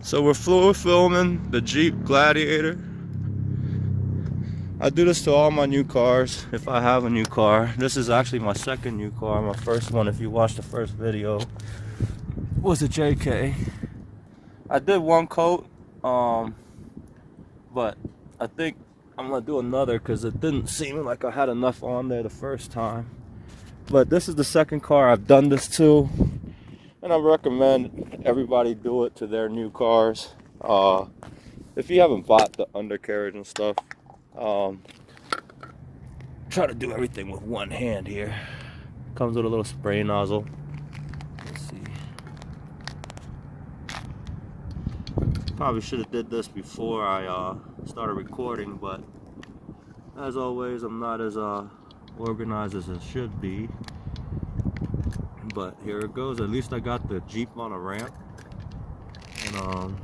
So we're fluid filming the Jeep Gladiator. I do this to all my new cars if I have a new car. This is actually my second new car. My first one, if you watched the first video, was a JK. I did one coat, but I think I'm gonna do another because it didn't seem like I had enough on there the first time. But this is the second car I've done this to, and I recommend everybody do it to their new cars. If you haven't bought the undercarriage and stuff, try to do everything with one hand here. Comes with a little spray nozzle. Let's see. Probably should have did this before I started recording, but as always, I'm not as organized as it should be. But here it goes. At least I got the Jeep on a ramp. And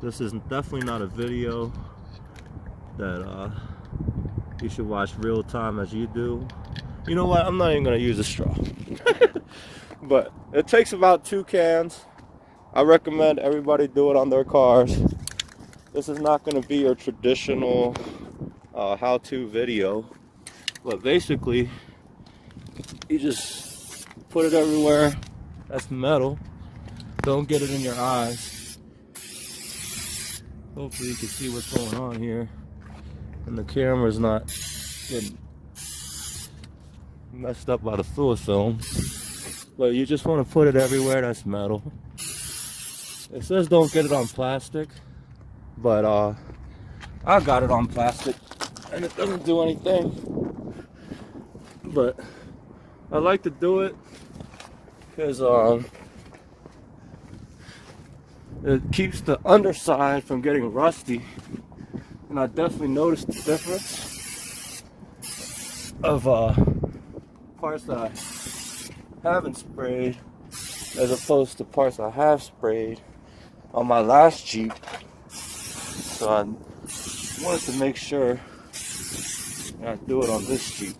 this is definitely not a video that you should watch real time as you do. You know what? I'm not even gonna use a straw. But it takes about 2 cans. I recommend everybody do it on their cars. This is not gonna be your traditional how-to video, but basically you just put it everywhere. That's metal. Don't get it in your eyes. Hopefully you can see what's going on here and the camera's not getting messed up by the fluid film. But you just want to put it everywhere that's metal. It says don't get it on plastic, but I got it on plastic and it doesn't do anything. But I like to do it because it keeps the underside from getting rusty, and I definitely noticed the difference of parts that I haven't sprayed as opposed to parts I have sprayed on my last Jeep. So I wanted to make sure I do it on this Jeep.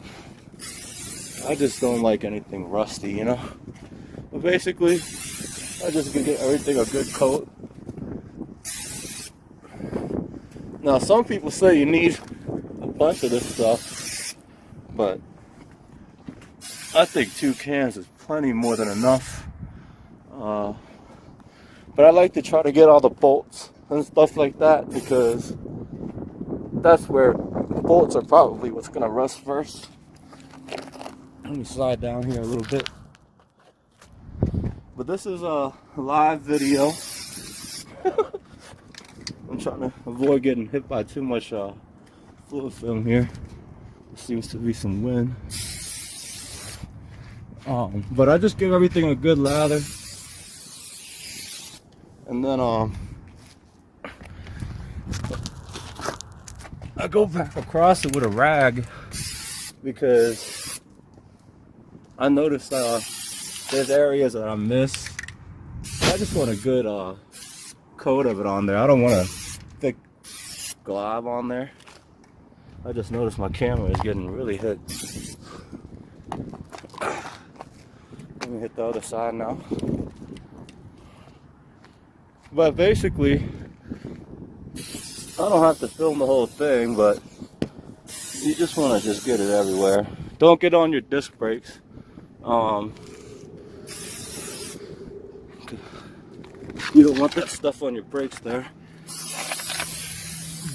I just don't like anything rusty, you know. But basically, I just can get everything a good coat. Now, some people say you need a bunch of this stuff, but I think 2 cans is plenty more than enough. But I like to try to get all the bolts and stuff like that because that's where the bolts are probably what's gonna rust first. Let me slide down here a little bit. But this is a live video. I'm trying to avoid getting hit by too much fluid film here. There seems to be some wind. But I just give everything a good lather. And then I go back across it with a rag because I noticed there's areas that I miss. I just want a good coat of it on there. I don't want a thick glob on there. I just noticed my camera is getting really hit. Let me hit the other side now. But basically, I don't have to film the whole thing, but you just want to just get it everywhere. Don't get on your disc brakes. You don't want that stuff on your brakes there.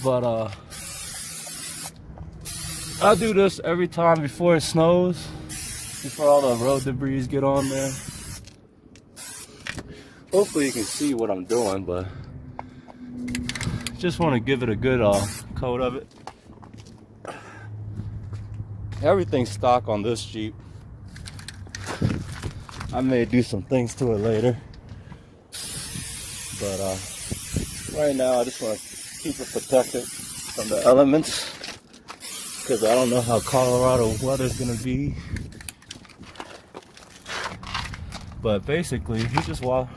But I do this every time before it snows, before all the road debris get on there. Hopefully you can see what I'm doing, but just want to give it a good coat of it. Everything's stock on this Jeep. I may do some things to it later, but right now I just want to keep it protected from the elements because I don't know how Colorado weather's gonna be. But basically, you just roll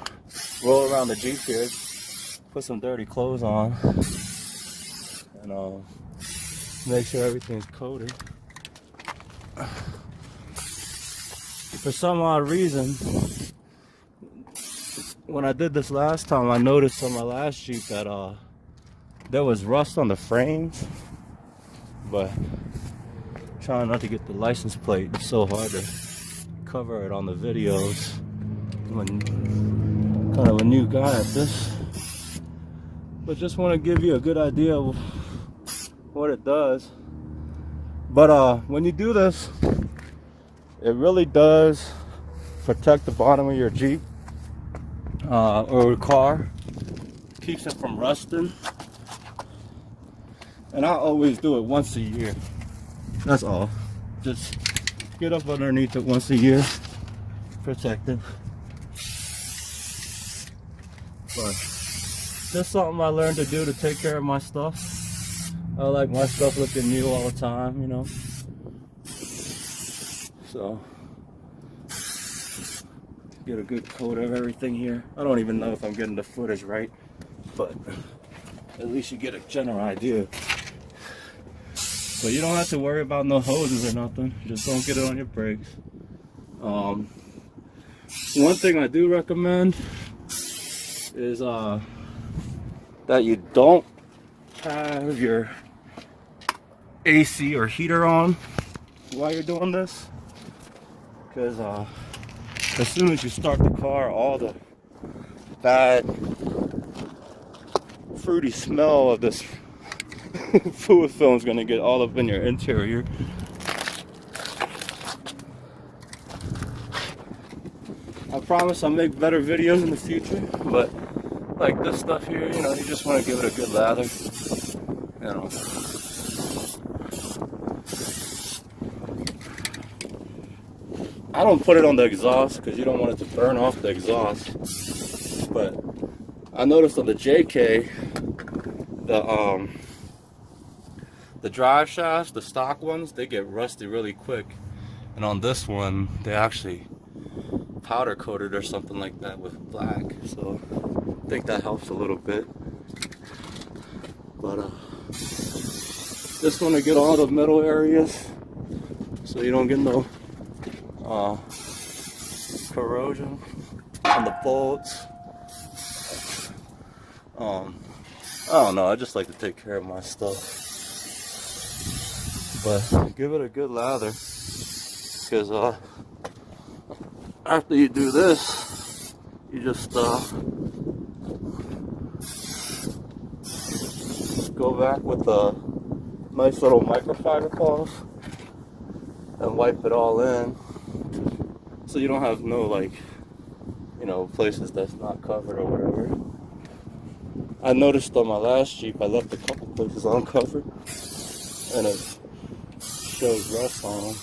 around the Jeep here, put some dirty clothes on, and make sure everything's coated. For some odd reason, when I did this last time, I noticed on my last Jeep that there was rust on the frames, but trying not to get the license plate. It's so hard to cover it on the videos when kind of a new guy at this. But just want to give you a good idea of what it does. But when you do this, it really does protect the bottom of your Jeep or your car. Keeps it from rusting. And I always do it once a year. That's all. Just get up underneath it once a year. Protect it. But just something I learned to do to take care of my stuff. I like my stuff looking new all the time, you know. So, get a good coat of everything here. I don't even know if I'm getting the footage right, but at least you get a general idea. But you don't have to worry about no hoses or nothing. Just don't get it on your brakes. One thing I do recommend is that you don't have your AC or heater on while you're doing this, because as soon as you start the car, all the bad fruity smell of this fluid film is going to get all up in your interior. I promise I'll make better videos in the future, but like this stuff here, you know, you just want to give it a good lather, you know. I don't put it on the exhaust because you don't want it to burn off the exhaust. But I noticed on the JK, the drive shafts, the stock ones, they get rusty really quick. And on this one, they actually powder coated or something like that with black. So I think that helps a little bit. But just want to get all the middle areas so you don't get no corrosion on the bolts. I don't know, I just like to take care of my stuff. But give it a good lather, because after you do this, you just go back with a nice little microfiber cloth and wipe it all in, so you don't have no, like, you know, places that's not covered or whatever. I noticed on my last Jeep I left a couple places uncovered and it shows rust on them.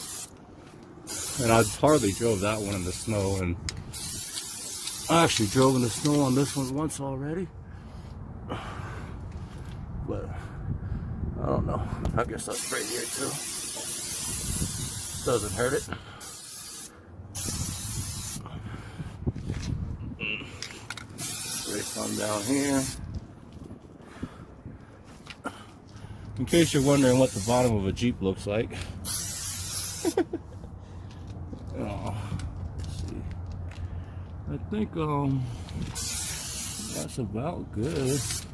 And I hardly drove that one in the snow, and I actually drove in the snow on this one once already. But I don't know, I guess that's right here too. Doesn't hurt it. Spray some down here. In case you're wondering what the bottom of a Jeep looks like. Oh, let's see. I think that's about good. Let's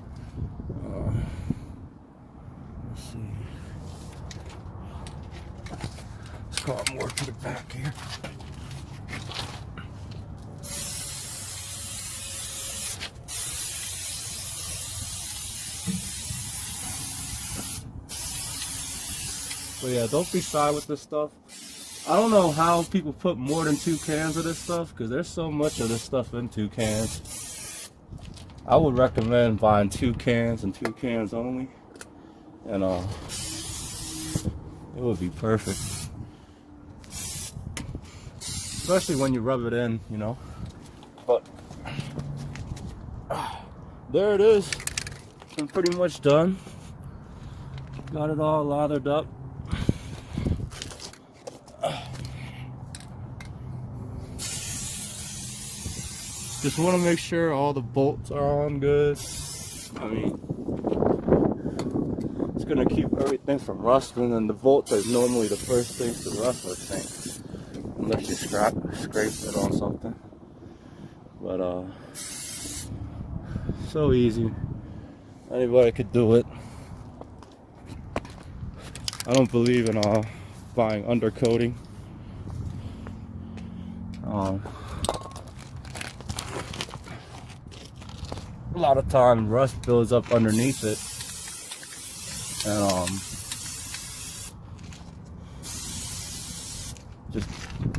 see. Let's call it more to the back here. But yeah, don't be shy with this stuff. I don't know how people put more than 2 cans of this stuff, because there's so much of this stuff in 2 cans. I would recommend buying 2 cans and 2 cans only, and it would be perfect. Especially when you rub it in, you know. But there it is. I'm pretty much done. Got it all lathered up. Just want to make sure all the bolts are on good. I mean, it's going to keep everything from rusting, and the bolts are normally the first things to rust, I think. Unless you scrape it on something. But so easy. Anybody could do it. I don't believe in buying undercoating. A lot of time rust builds up underneath it, and just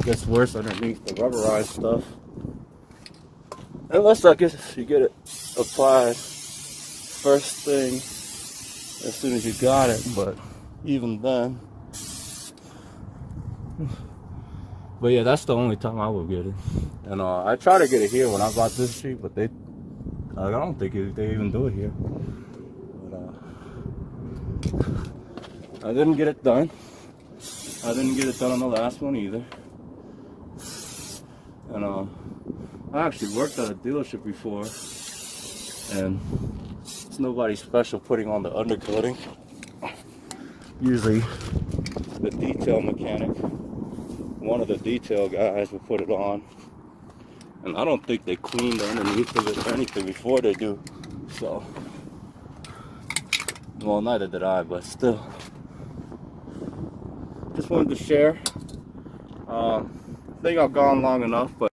gets worse underneath the rubberized stuff. Unless, I guess, you get it applied first thing as soon as you got it, but even then. But yeah, that's the only time I would get it. And I tried to get it here when I bought this Jeep, but I don't think they even do it here. But I didn't get it done. I didn't get it done on the last one either. And I actually worked at a dealership before, and it's nobody special putting on the undercoating. Usually the detail mechanic, one of the detail guys, will put it on. And I don't think they clean the underneath of it or anything before they do. So, well, neither did I, but still. Just wanted to share. I think I've gone long enough, but